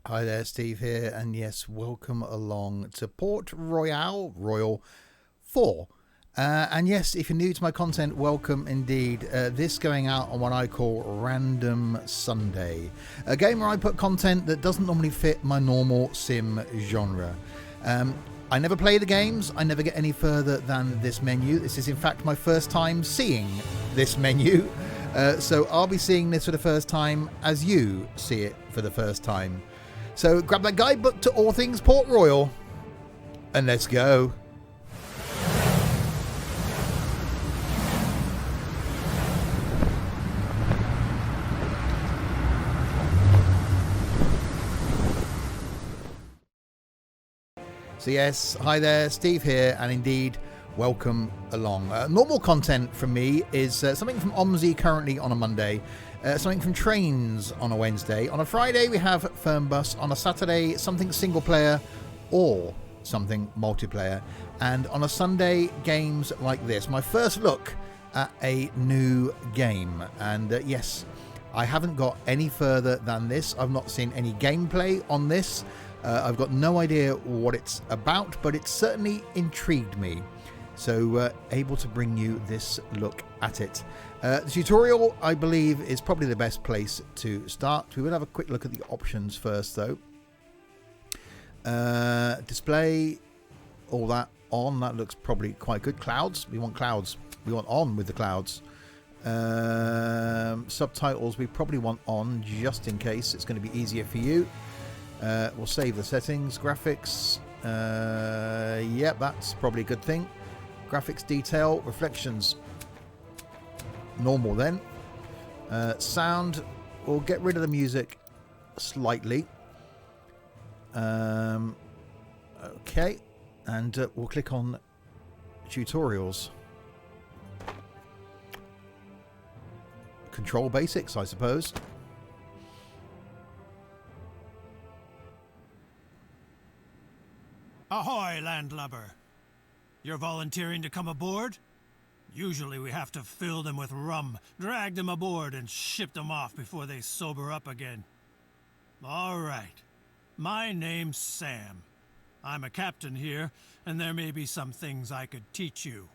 Hi there, Steve here, and yes, welcome along to Port Royale, Royal 4. And yes, if you're new to my content, welcome indeed. This going out on what I call Random Sunday, a game where I put content that doesn't normally fit my normal sim genre. I never play the games, I never get any further than this menu. This is in fact my first time seeing this menu, so I'll be seeing this for the first time as you see it for the first time. So grab that guidebook to all things Port Royal and let's go. So yes, hi there, Steve here, and indeed, welcome along. Normal content from me is something from OMSI currently on a Monday, something from Trains on a Wednesday. On a Friday, we have Fernbus. On a Saturday, something single player or something multiplayer. And on a Sunday, games like this. My first look at a new game. And yes, I haven't got any further than this. I've not seen any gameplay on this. I've got no idea what it's about, but it certainly intrigued me. So able to bring you this look at it. The tutorial, I believe, is probably the best place to start. We will have a quick look at the options first, though. Display, all that on. That looks probably quite good. Clouds, we want clouds. We want on with the clouds. Subtitles, we probably want on, just in case it's going to be easier for you. We'll save the settings. Graphics, yep, that's probably a good thing. Graphics detail, reflections, normal then. Sound, we'll get rid of the music slightly. Okay, and we'll click on tutorials. Control basics, I suppose. Ahoy, landlubber! You're volunteering to come aboard? Usually we have to fill them with rum, drag them aboard, and ship them off before they sober up again. All right. My name's Sam. I'm a captain here, and there may be some things I could teach you.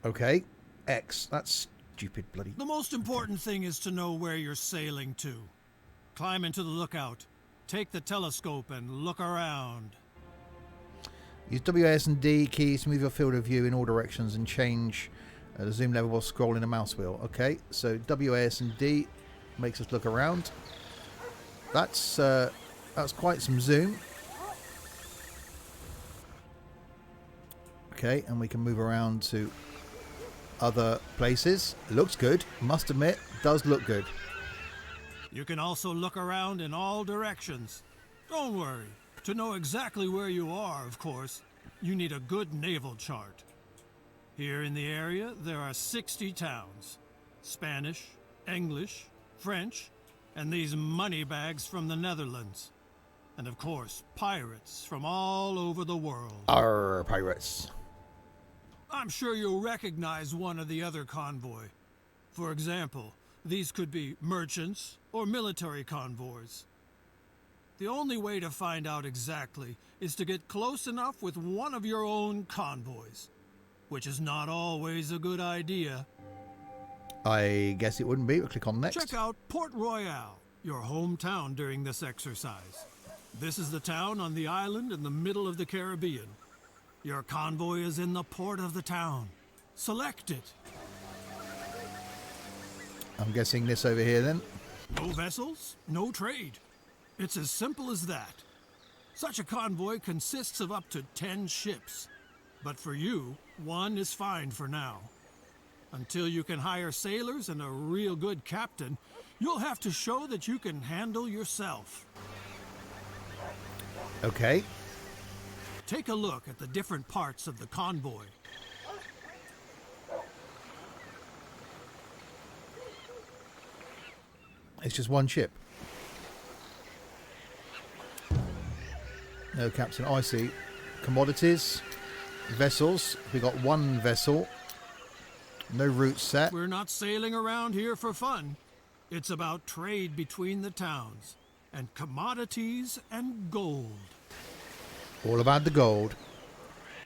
Okay. X. That's stupid bloody... The most important thing is to know where you're sailing to. Climb into the lookout. Take the telescope and look around. Use WAS and D keys to move your field of view in all directions and change the zoom level while scrolling the mouse wheel. Okay, so WAS and D makes us look around. That's quite some zoom. Okay, and we can move around to other places. Looks good, must admit, does look good. You can also look around in all directions. Don't worry. To know exactly where you are, of course, you need a good naval chart. Here in the area, there are 60 towns. Spanish, English, French, and these money bags from the Netherlands. And of course, pirates from all over the world. Arr, pirates. I'm sure you'll recognize one or the other convoy. For example, these could be merchants or military convoys. The only way to find out exactly is to get close enough with one of your own convoys, which is not always a good idea. I guess it wouldn't be. We'll click on next. Check out Port Royale, your hometown during this exercise. This is the town on the island in the middle of the Caribbean. Your convoy is in the port of the town. Select it. I'm guessing this over here then. No vessels, no trade. It's as simple as that. Such a convoy consists of up to 10 ships. But for you, one is fine for now. Until you can hire sailors and a real good captain, you'll have to show that you can handle yourself. Okay. Take a look at the different parts of the convoy. It's just one ship. No captain. Oh, I see. Commodities. Vessels. We got one vessel. No route set. We're not sailing around here for fun. It's about trade between the towns. and commodities and gold. All about the gold.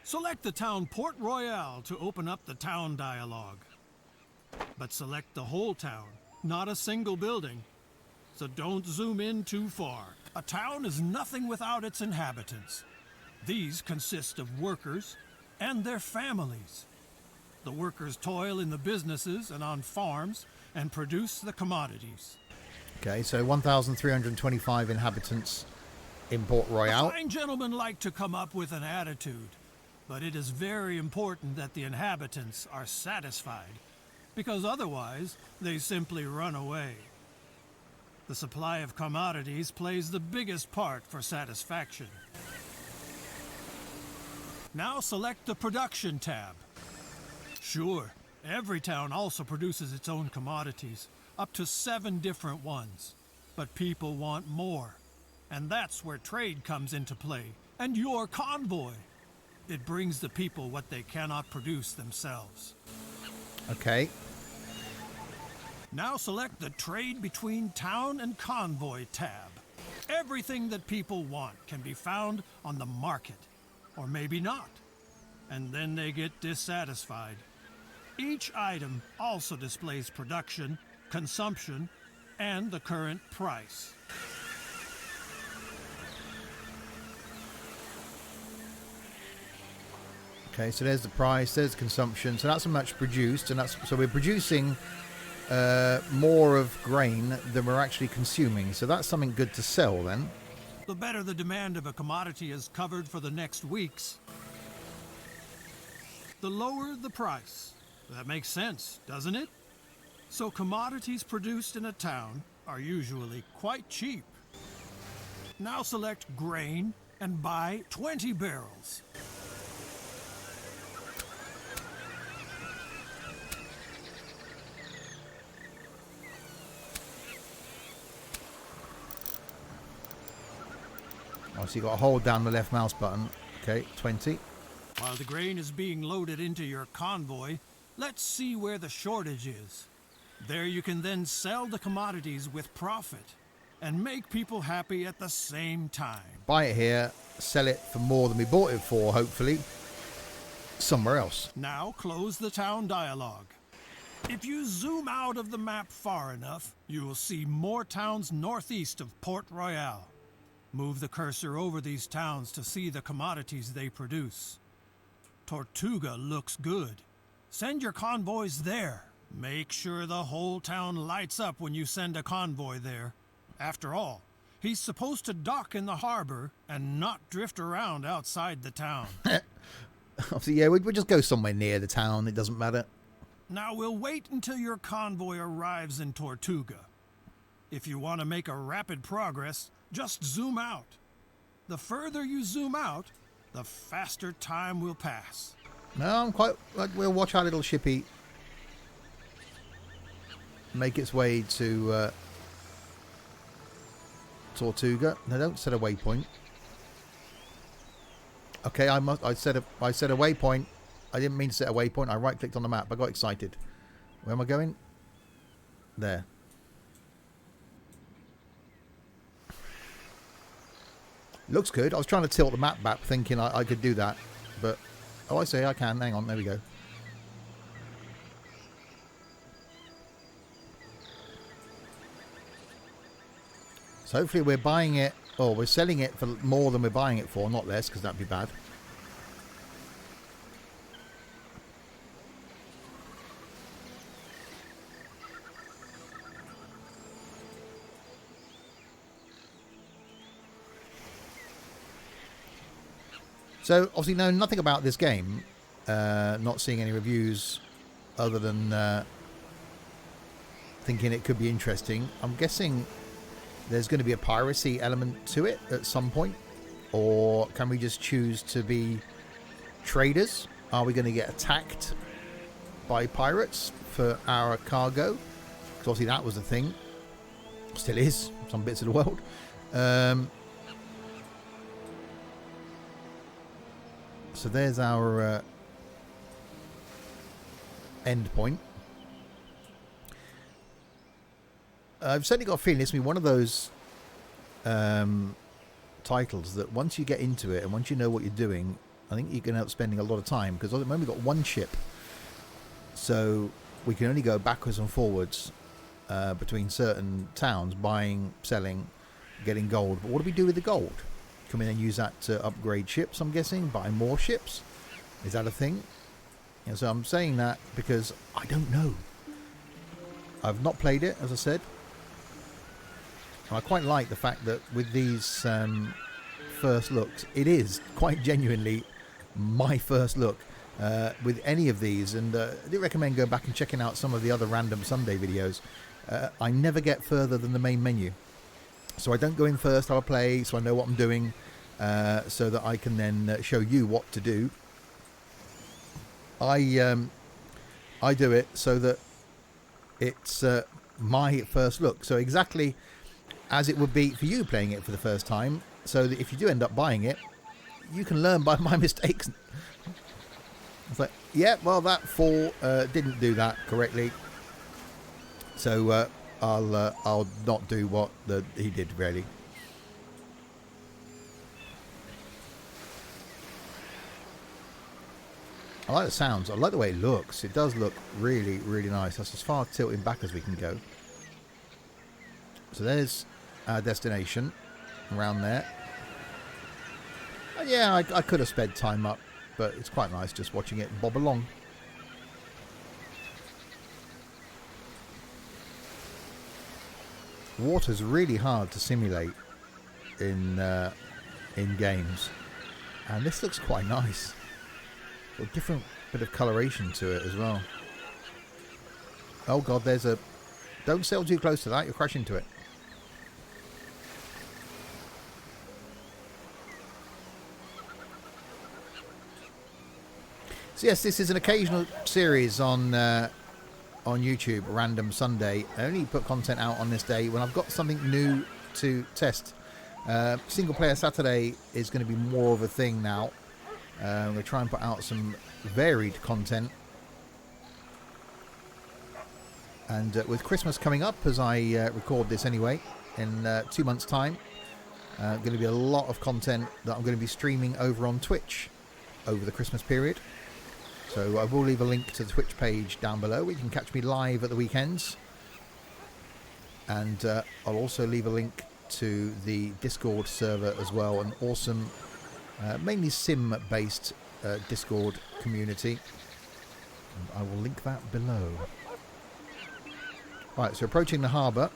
Select the town Port Royale to open up the town dialogue. But select the whole town, not a single building. So don't zoom in too far. A town is nothing without its inhabitants. These consist of workers and their families. The workers toil in the businesses and on farms and produce the commodities. Okay, so 1,325 inhabitants in Port Royale. The fine gentlemen like to come up with an attitude, but it is very important that the inhabitants are satisfied, because otherwise they simply run away. The supply of commodities plays the biggest part for satisfaction. Now select the production tab. Sure, every town also produces its own commodities, up to 7 different ones. But people want more, and that's where trade comes into play, and your convoy. It brings the people what they cannot produce themselves. Okay. Now select the Trade Between Town and Convoy tab. Everything that people want can be found on the market, or maybe not, and then they get dissatisfied. Each item also displays production, consumption, and the current price. Okay, so there's the price, there's consumption. So that's how much produced, and so we're producing more of grain than we're actually consuming. So that's something good to sell then. The better the demand of a commodity is covered for the next weeks, the lower the price. That makes sense, doesn't it? So commodities produced in a town are usually quite cheap. Now select grain and buy 20 barrels. Oh, so you got to hold down the left mouse button. Okay, 20. While the grain is being loaded into your convoy, let's see where the shortage is. There you can then sell the commodities with profit and make people happy at the same time. Buy it here, sell it for more than we bought it for, hopefully, somewhere else. Now close the town dialogue. If you zoom out of the map far enough, you will see more towns northeast of Port Royale. Move the cursor over these towns to see the commodities they produce. Tortuga looks good. Send your convoys there. Make sure the whole town lights up when you send a convoy there. After all, he's supposed to dock in the harbor and not drift around outside the town. So yeah, we'll just go somewhere near the town. It doesn't matter. Now we'll wait until your convoy arrives in Tortuga. If you want to make a rapid progress, just zoom out. The further you zoom out, the faster time will pass. No, we'll watch our little shippy make its way to Tortuga. No, don't set a waypoint. Okay, I set a waypoint. I didn't mean to set a waypoint. I right-clicked on the map. I got excited. Where am I going? There. Looks good. I was trying to tilt the map back, thinking I could do that, but oh, I say I can. Hang on. There we go. So hopefully we're buying it, or we're selling it for more than we're buying it for, not less, because that'd be bad. So obviously know nothing about this game, not seeing any reviews other than thinking it could be interesting. I'm guessing there's going to be a piracy element to it at some point, or can we just choose to be traders? Are we going to get attacked by pirates for our cargo? Because obviously that was a thing, still is in some bits of the world. So there's our end point. I've certainly got a feeling it's going to be one of those titles that once you get into it and once you know what you're doing, I think you can end up spending a lot of time, because at the moment we've got one ship, so we can only go backwards and forwards between certain towns, buying, selling, getting gold. But what do we do with the gold? Can we then use that to upgrade ships, I'm guessing? Buy more ships? Is that a thing? And so I'm saying that because I don't know. I've not played it, as I said. And I quite like the fact that with these first looks, it is quite genuinely my first look with any of these. And I do recommend going back and checking out some of the other Random Sunday videos. I never get further than the main menu. So I don't go in first, have a play, so I know what I'm doing, so that I can then show you what to do. I do it so that it's my first look. So exactly as it would be for you playing it for the first time, so that if you do end up buying it, you can learn by my mistakes. It's like, yeah, well, that 4 didn't do that correctly, so I'll not do what he did, really. I like the sounds. I like the way it looks. It does look really, really nice. That's as far tilting back as we can go. So there's our destination around there. And yeah, I could have sped time up, but it's quite nice just watching it bob along. Water's really hard to simulate in games, and this looks quite nice. A different bit of coloration to it as well. Oh god, there's a... Don't sail too close to that, you'll crash into it. So yes, this is an occasional series on YouTube, Random Sunday. I only put content out on this day when I've got something new to test. Single Player Saturday is going to be more of a thing now. We're going to try and put out some varied content. And with Christmas coming up, as I record this anyway, in 2 months' time, going to be a lot of content that I'm going to be streaming over on Twitch over the Christmas period. So I will leave a link to the Twitch page down below where you can catch me live at the weekends. And I'll also leave a link to the Discord server as well, an awesome, mainly sim-based Discord community. And I will link that below. Right, so approaching the harbour.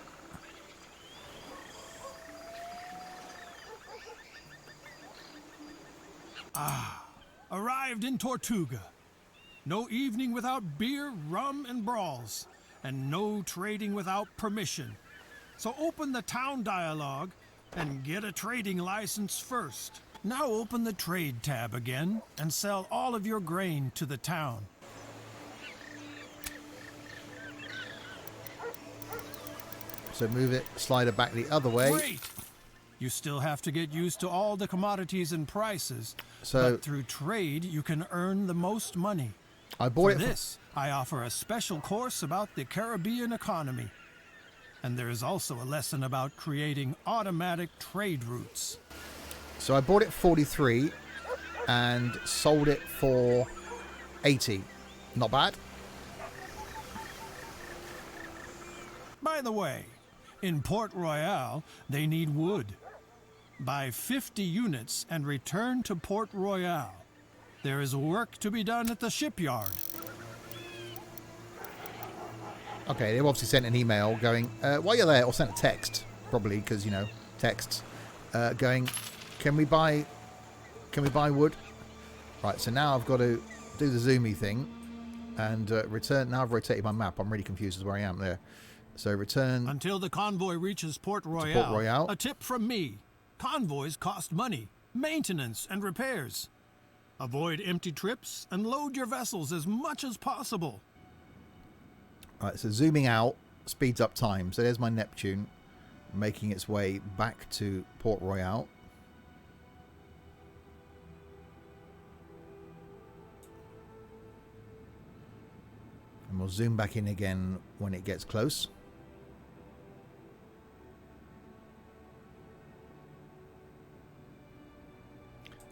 Arrived in Tortuga. No evening without beer, rum, and brawls. And no trading without permission. So open the town dialogue and get a trading license first. Now open the trade tab again and sell all of your grain to the town. So move it, slide it back the other way. Great! You still have to get used to all the commodities and prices. So but through trade, you can earn the most money. I bought For this, I offer a special course about the Caribbean economy. And there is also a lesson about creating automatic trade routes. So I bought it 43 and sold it for 80. Not bad. By the way, in Port Royale, they need wood. Buy 50 units and return to Port Royale. There is work to be done at the shipyard. Okay, they've obviously sent an email going, while you're there, or sent a text, probably, because, you know, texts, going, can we buy wood? Right, so now I've got to do the zoomy thing and return. Now I've rotated my map. I'm really confused as where I am there. So return. Until the convoy reaches Port Royale. Port Royale. A tip from me. Convoys cost money, maintenance, and repairs. Avoid empty trips and load your vessels as much as possible. Right, so zooming out speeds up time. So there's my Neptune making its way back to Port Royale. And we'll zoom back in again when it gets close.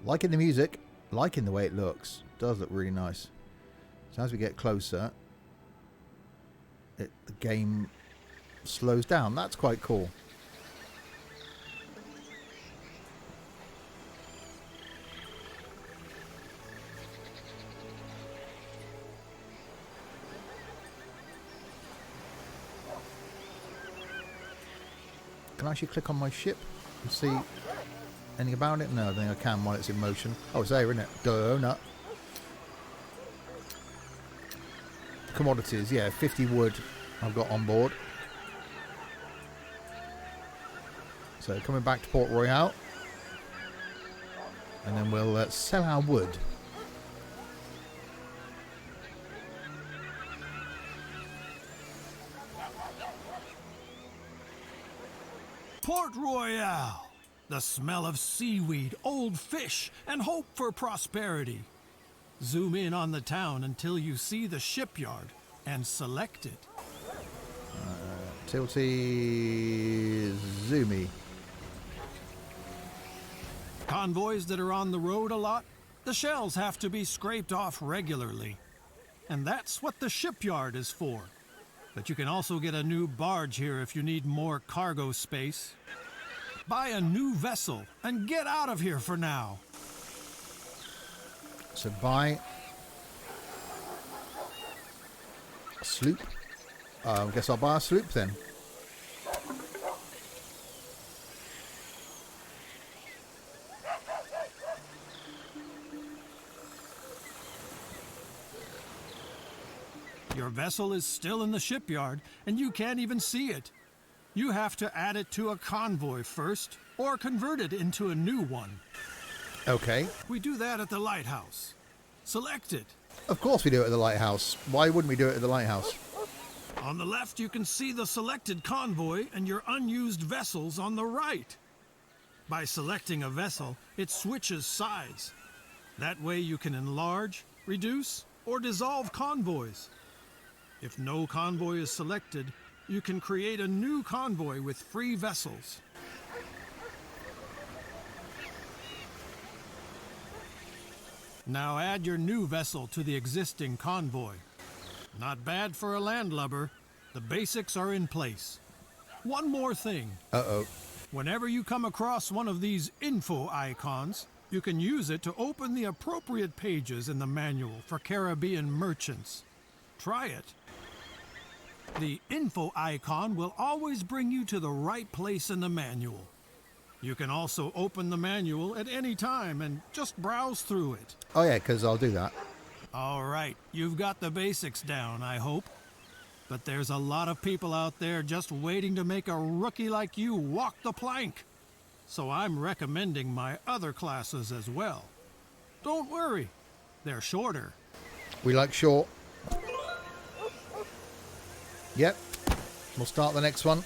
Liking the music, liking the way it looks. It does look really nice. So as we get closer, the game slows down. That's quite cool. Can I actually click on my ship and see anything about it? No, I don't think I can while it's in motion. Oh, it's there, isn't it? Donut. Commodities, yeah, 50 wood I've got on board. So coming back to Port Royale. And then we'll sell our wood. Port Royale! The smell of seaweed, old fish, and hope for prosperity. Zoom in on the town until you see the shipyard and select it. Tilty zoomy. Convoys that are on the road a lot, the shells have to be scraped off regularly. And that's what the shipyard is for. But you can also get a new barge here if you need more cargo space. Buy a new vessel and get out of here for now. So buy a sloop. I guess I'll buy a sloop then. Your vessel is still in the shipyard, and you can't even see it. You have to add it to a convoy first, or convert it into a new one. Okay. We do that at the lighthouse. Select it. Of course we do it at the lighthouse. Why wouldn't we do it at the lighthouse? On the left, you can see the selected convoy and your unused vessels on the right. By selecting a vessel, it switches sides. That way you can enlarge, reduce, or dissolve convoys. If no convoy is selected, you can create a new convoy with free vessels. Now add your new vessel to the existing convoy. Not bad for a landlubber. The basics are in place. One more thing. Uh-oh. Whenever you come across one of these info icons, you can use it to open the appropriate pages in the manual for Caribbean merchants. Try it. The info icon will always bring you to the right place in the manual. You can also open the manual at any time and just browse through it. Oh yeah, because I'll do that. All right, you've got the basics down, I hope. But there's a lot of people out there just waiting to make a rookie like you walk the plank. So I'm recommending my other classes as well. Don't worry, they're shorter. We like short. Yep. We'll start the next one.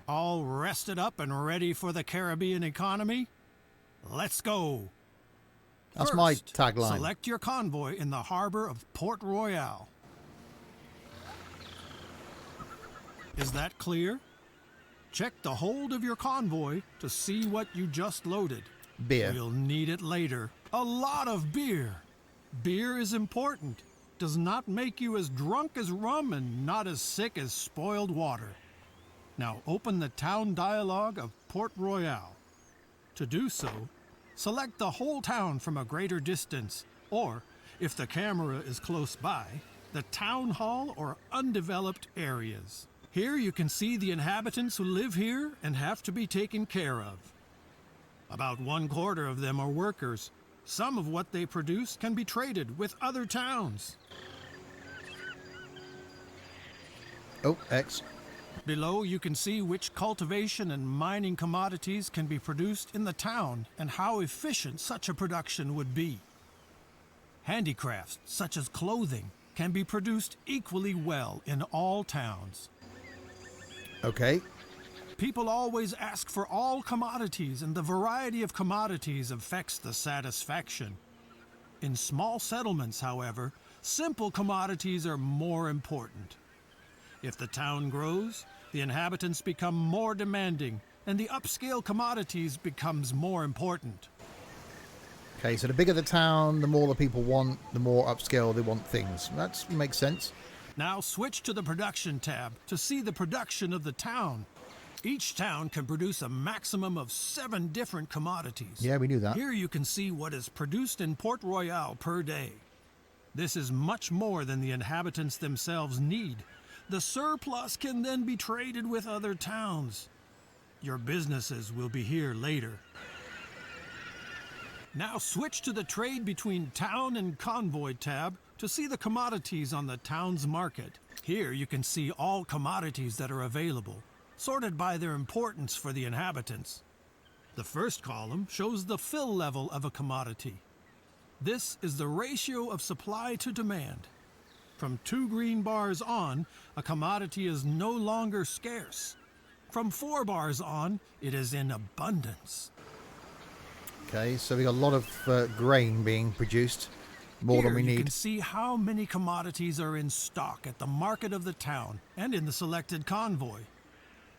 All rested up and ready for the Caribbean economy? Let's go. That's First, my tagline. Select your convoy in the harbor of Port Royale. Is that clear? Check the hold of your convoy to see what you just loaded. Beer. You'll need it later. A lot of beer. Beer is important. Does not make you as drunk as rum and not as sick as spoiled water. Now open the town dialogue of Port Royale. To do so, select the whole town from a greater distance, or, if the camera is close by, the town hall or undeveloped areas. Here you can see the inhabitants who live here and have to be taken care of. About 1/4 of them are workers. Some of what they produce can be traded with other towns. Oh, X. Below you can see which cultivation and mining commodities can be produced in the town and how efficient such a production would be. Handicrafts, such as clothing, can be produced equally well in all towns. Okay. People always ask for all commodities, and the variety of commodities affects the satisfaction. In small settlements, however, simple commodities are more important. If the town grows, the inhabitants become more demanding, and the upscale commodities becomes more important. Okay, so the bigger the town, the more the people want, the more upscale they want things. That makes sense. Now switch to the production tab to see the production of the town. Each town can produce a maximum of 7 different commodities. Yeah, we knew that. Here you can see what is produced in Port Royale per day. This is much more than the inhabitants themselves need. The surplus can then be traded with other towns. Your businesses will be here later. Now switch to the Trade Between Town and Convoy tab to see the commodities on the town's market. Here you can see all commodities that are available, sorted by their importance for the inhabitants. The first column shows the fill level of a commodity. This is the ratio of supply to demand. From 2 green bars on, a commodity is no longer scarce. From 4 bars on, it is in abundance. Okay, so we got a lot of grain being produced, more than we Here you need. can see how many commodities are in stock at the market of the town and in the selected convoy.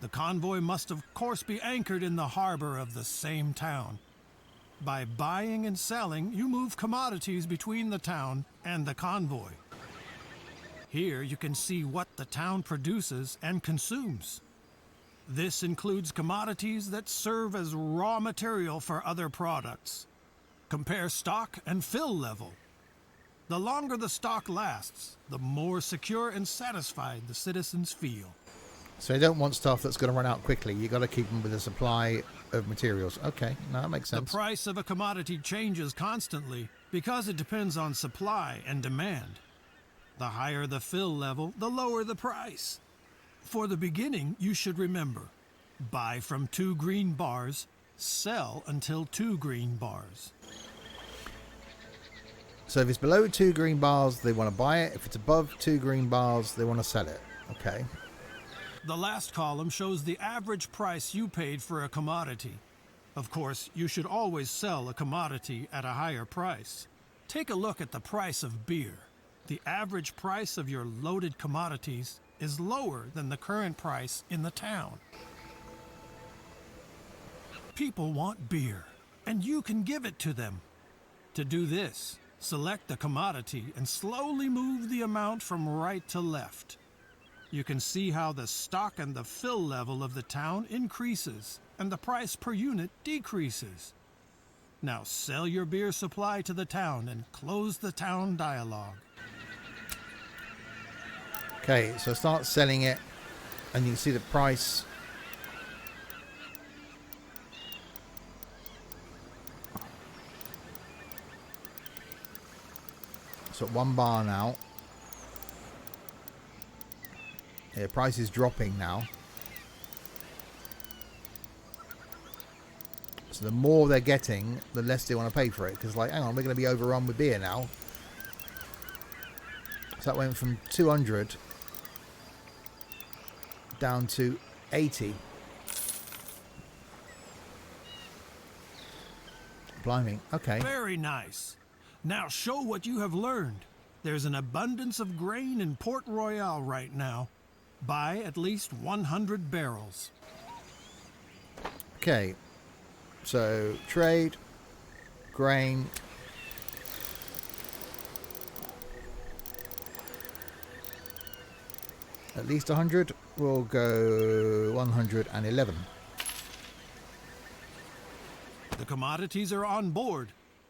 The convoy must of course be anchored in the harbor of the same town. By buying and selling, you move commodities between the town and the convoy. Here you can see what the town produces and consumes. This includes commodities that serve as raw material for other products. Compare stock and fill level. The longer the stock lasts, the more secure and satisfied the citizens feel. So you don't want stuff that's going to run out quickly. You got to keep them with a supply of materials. Okay, no, that makes sense. The price of a commodity changes constantly because it depends on supply and demand. The higher the fill level, the lower the price. For the beginning, you should remember, buy from 2 green bars, sell until 2 green bars. So if it's below 2 green bars, they want to buy it. If it's above 2 green bars, they want to sell it. Okay. The last column shows the average price you paid for a commodity. Of course, you should always sell a commodity at a higher price. Take a look at the price of beer. The average price of your loaded commodities is lower than the current price in the town. People want beer, and you can give it to them. To do this, select the commodity and slowly move the amount from right to left. You can see how the stock and the fill level of the town increases and the price per unit decreases. Now sell your beer supply to the town and close the town dialogue. Okay, so start selling it, and you can see the price. So at 1 bar now. Yeah, price is dropping now. So the more they're getting, the less they want to pay for it. Because, like, hang on, we're going to be overrun with beer now. So that went from 200 down to 80. Blimey. Okay. Very nice. Now show what you have learned. There's an abundance of grain in Port Royale right now. Buy at least 100 barrels. Okay. So trade, grain. At least 100. We'll go 111. The commodities are on board.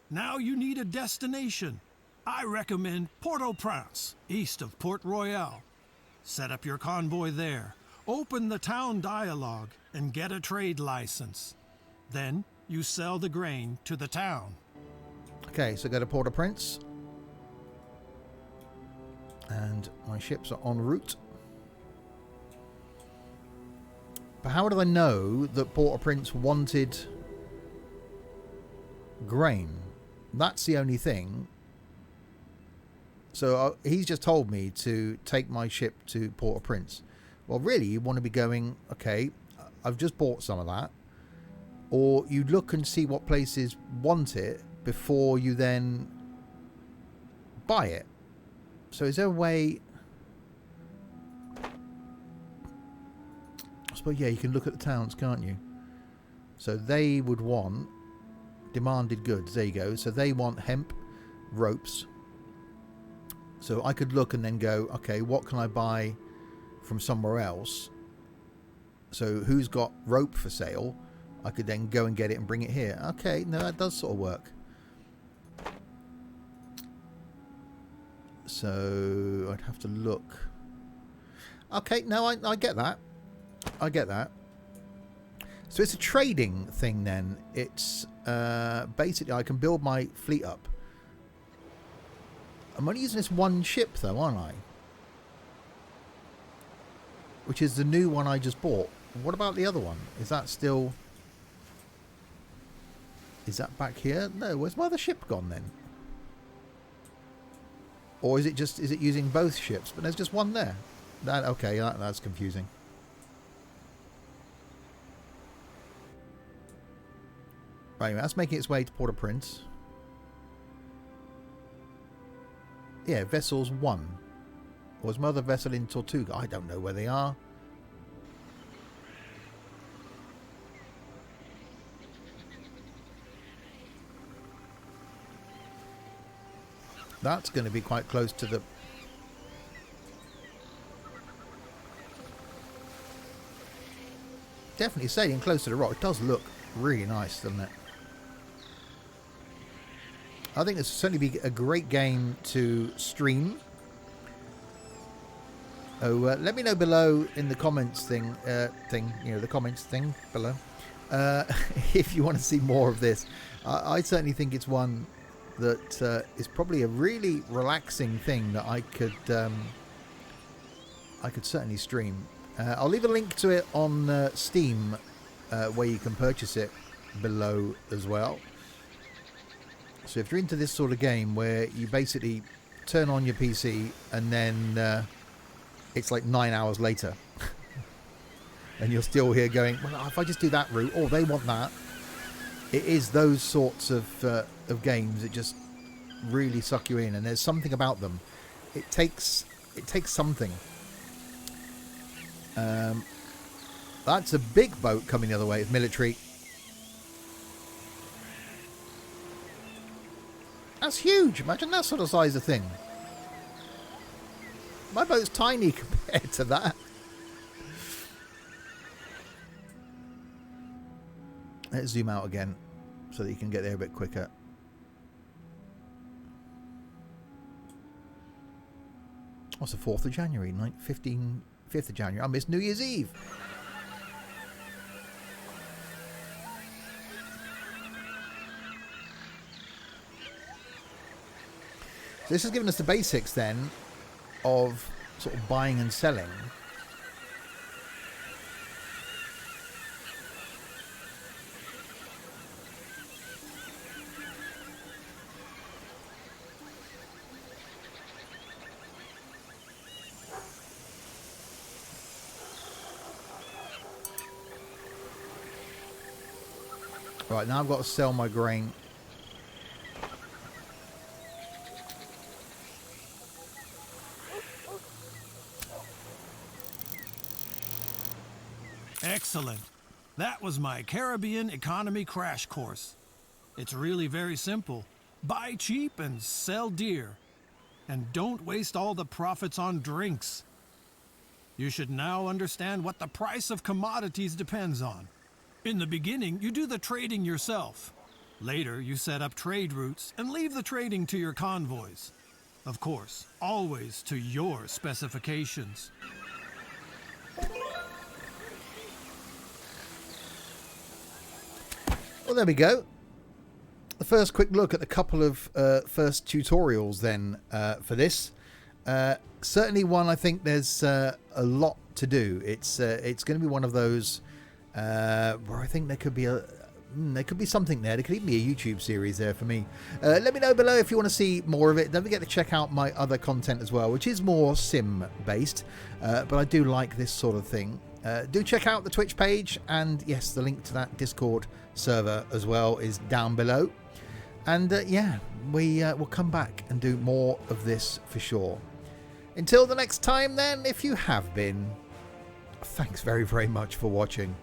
Now you need a destination. I recommend Port-au-Prince, east of Port Royale. Set up your convoy there. Open the town dialogue and get a trade license. Then you sell the grain to the town. Okay, so go to Port-au-Prince. And my ships are en route. But how did I know that Port-au-Prince wanted grain? That's the only thing. So he's just told me to take my ship to Port-au-Prince. Well, really, you want to be going, okay, I've just bought some of that. Or you look and see what places want it before you then buy it. So is there a way... I suppose, yeah, you can look at the towns, can't you? So they would want demanded goods. There you go. So they want hemp, ropes. So I could look and then go, okay, what can I buy from somewhere else? So who's got rope for sale? I could then go and get it and bring it here. Okay, no, that does sort of work. So I'd have to look. Okay, no, I get that. I get that. So it's a trading thing then. It's basically I can build my fleet up. I'm only using this one ship though, aren't I? Which is the new one I just bought. What about the other one? Is that still... Is that back here? No, where's my other ship gone then? Or is it just... Is it using both ships? But there's just one there. That, okay, that's confusing. Right, that's making its way to Port-au-Prince. Yeah, vessels 1. Was my other vessel in Tortuga? I don't know where they are. That's going to be quite close to the... Definitely sailing close to the rock. It does look really nice, doesn't it? I think this will certainly be a great game to stream. Oh, let me know below in the comments thing, the comments thing below, if you want to see more of this. I certainly think it's one that is probably a really relaxing thing that I could certainly stream. I'll leave a link to it on Steam, where you can purchase it below as well. So if you're into this sort of game where you basically turn on your PC and then it's like 9 hours later and you're still here going, well, if I just do that route, oh, they want that. It is those sorts of games that just really suck you in, and there's something about them. It takes something. That's a big boat coming the other way. It's military. That's huge. Imagine that sort of size of thing. My boat's tiny compared to that. Let's zoom out again so that you can get there a bit quicker. What's the 4th of January? 5th of January. I missed New Year's Eve. So this has given us the basics then of sort of buying and selling. Right, now I've got to sell my grain. Excellent. That was my Caribbean economy crash course. It's really very simple. Buy cheap and sell dear. And don't waste all the profits on drinks. You should now understand what the price of commodities depends on. In the beginning, you do the trading yourself. Later, you set up trade routes and leave the trading to your convoys. Of course, always to your specifications. Well, there we go. The first quick look at the couple of first tutorials then for this. Certainly one I think there's a lot to do. It's going to be one of those where I think there could be something there. There could even be a YouTube series there for me. Let me know below if you want to see more of it. Don't forget to check out my other content as well, which is more sim based, but I do like this sort of thing. Do check out the Twitch page, and yes, the link to that Discord server as well is down below. And yeah, we'll come back and do more of this for sure. Until the next time then, if you have been, thanks very, very much for watching.